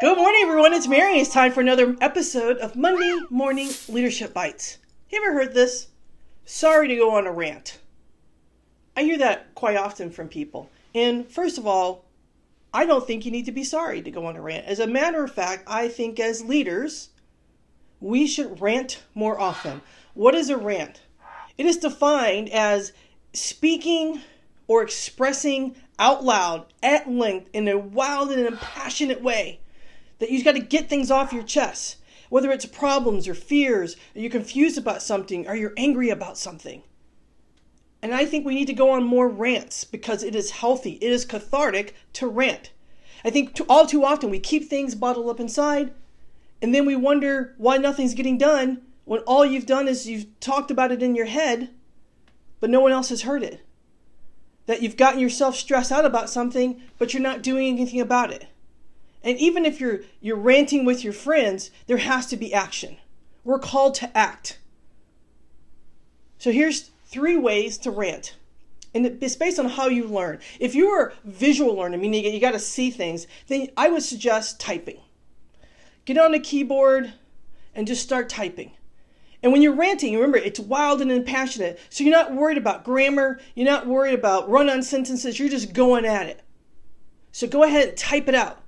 Good morning, everyone. It's Mary. It's time for another episode of Monday Morning Leadership Bites. You ever heard this? Sorry to go on a rant. I hear that quite often from people. And first of all, I don't think you need to be sorry to go on a rant. As a matter of fact, I think as leaders, we should rant more often. What is a rant? It is defined as speaking or expressing out loud, at length, in a wild and passionate way. That you've got to get things off your chest. Whether it's problems or fears, or you're confused about something, or you're angry about something. And I think we need to go on more rants because it is healthy. It is cathartic to rant. I think all too often we keep things bottled up inside, and then we wonder why nothing's getting done when all you've done is you've talked about it in your head, but no one else has heard it. That you've gotten yourself stressed out about something, but you're not doing anything about it. And even if you're ranting with your friends, there has to be action. We're called to act. So here's 3 ways to rant. And it's based on how you learn. If you are a visual learner, meaning you got to see things, then I would suggest typing. Get on the keyboard and just start typing. And when you're ranting, remember, it's wild and passionate. So you're not worried about grammar. You're not worried about run-on sentences. You're just going at it. So go ahead and type it out.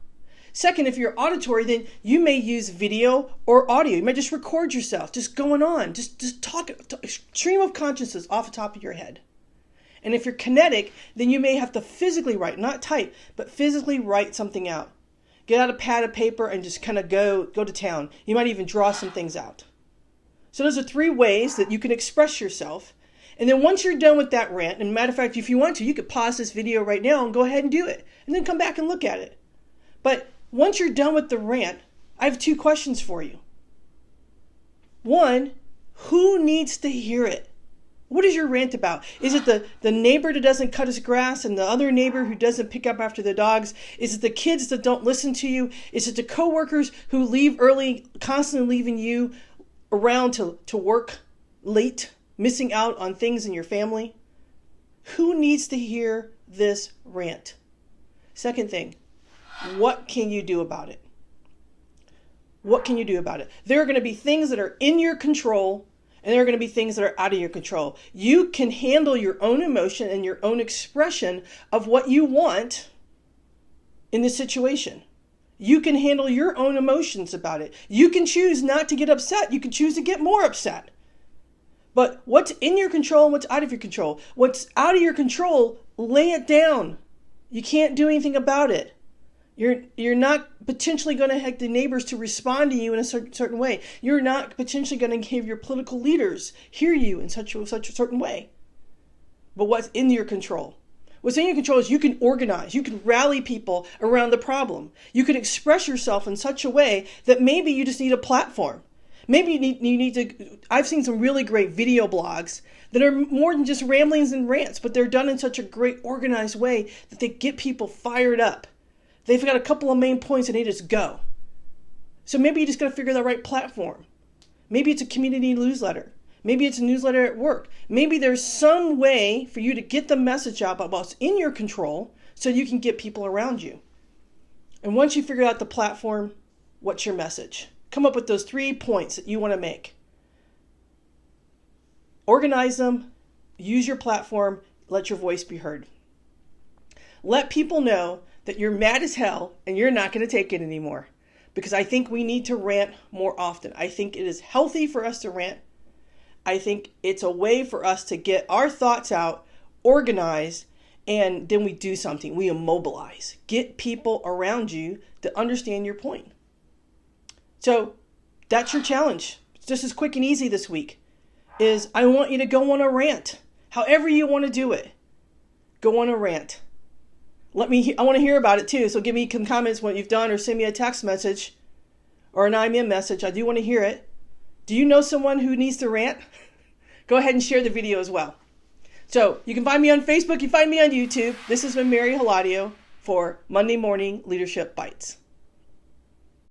Second, if you're auditory, then you may use video or audio. You might just record yourself, just going on, just talk, stream of consciousness off the top of your head. And if you're kinetic, then you may have to physically write, not type, but physically write something out. Get out a pad of paper and just kind of go to town. You might even draw some things out. So those are 3 ways that you can express yourself. And then once you're done with that rant, and matter of fact, if you want to, you could pause this video right now and go ahead and do it. And then come back and look at it. But once you're done with the rant, I have 2 questions for you. 1, who needs to hear it? What is your rant about? Is it the neighbor that doesn't cut his grass and the other neighbor who doesn't pick up after the dogs? Is it the kids that don't listen to you? Is it the coworkers who leave early, constantly leaving you around to work late, missing out on things in your family? Who needs to hear this rant? Second thing, what can you do about it? What can you do about it? There are going to be things that are in your control, and there are going to be things that are out of your control. You can handle your own emotion and your own expression of what you want in this situation. You can handle your own emotions about it. You can choose not to get upset. You can choose to get more upset. But what's in your control and what's out of your control? What's out of your control, lay it down. You can't do anything about it. You're not potentially going to have the neighbors to respond to you in a certain way. You're not potentially going to have your political leaders hear you in such a certain way. But what's in your control? What's in your control is you can organize. You can rally people around the problem. You can express yourself in such a way that maybe you just need a platform. Maybe you need to. I've seen some really great video blogs that are more than just ramblings and rants, but they're done in such a great organized way that they get people fired up. They've got a couple of main points and they just go. So maybe you just got to figure the right platform. Maybe it's a community newsletter. Maybe it's a newsletter at work. Maybe there's some way for you to get the message out about what's in your control so you can get people around you. And once you figure out the platform, what's your message? Come up with those 3 points that you want to make. Organize them, use your platform, let your voice be heard. Let people know that you're mad as hell and you're not going to take it anymore. Because I think we need to rant more often. I think it is healthy for us to rant. I think it's a way for us to get our thoughts out, organize, and then we do something. We immobilize. Get people around you to understand your point. So that's your challenge. It's just as quick and easy this week. Is I want you to go on a rant. However you want to do it. Go on a rant. I want to hear about it too. So give me some comments what you've done or send me a text message or an IM message. I do want to hear it. Do you know someone who needs to rant? Go ahead and share the video as well. So you can find me on Facebook. You find me on YouTube. This has been Mary Hladio for Monday Morning Leadership Bites.